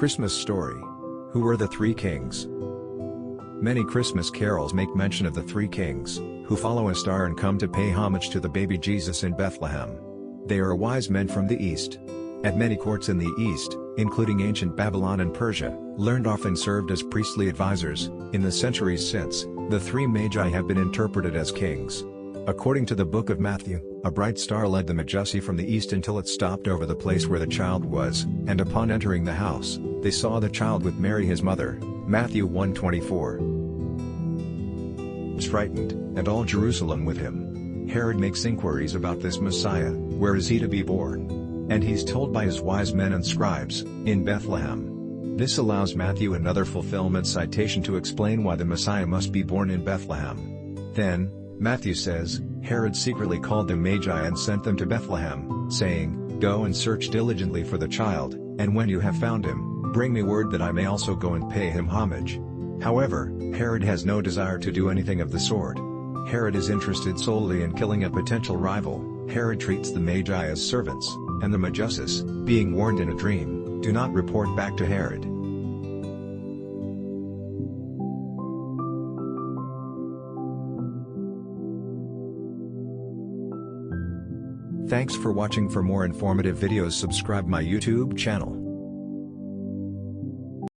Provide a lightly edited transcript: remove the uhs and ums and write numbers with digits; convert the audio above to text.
Christmas story. Who were the three kings? Many Christmas carols make mention of the three kings, who follow a star and come to pay homage to the baby Jesus in Bethlehem. They are wise men from the East. At many courts in the East, including ancient Babylon and Persia, learned often served as priestly advisors. In the centuries since, the three magi have been interpreted as kings. According to the book of Matthew, a bright star led the magi from the east until it stopped over the place where the child was, and upon entering the house, they saw the child with Mary his mother. Matthew 1:24. Frightened, and all Jerusalem with him. Herod makes inquiries about this Messiah, where is he to be born? And he's told by his wise men and scribes, in Bethlehem. This allows Matthew another fulfillment citation to explain why the Messiah must be born in Bethlehem. Then, Matthew says, Herod secretly called the Magi and sent them to Bethlehem, saying, "Go and search diligently for the child, and when you have found him, bring me word that I may also go and pay him homage." However, Herod has no desire to do anything of the sort. Herod is interested solely in killing a potential rival. Herod treats the Magi as servants, and the Magi, being warned in a dream, do not report back to Herod. Thanks for watching. For more informative videos, subscribe my YouTube channel.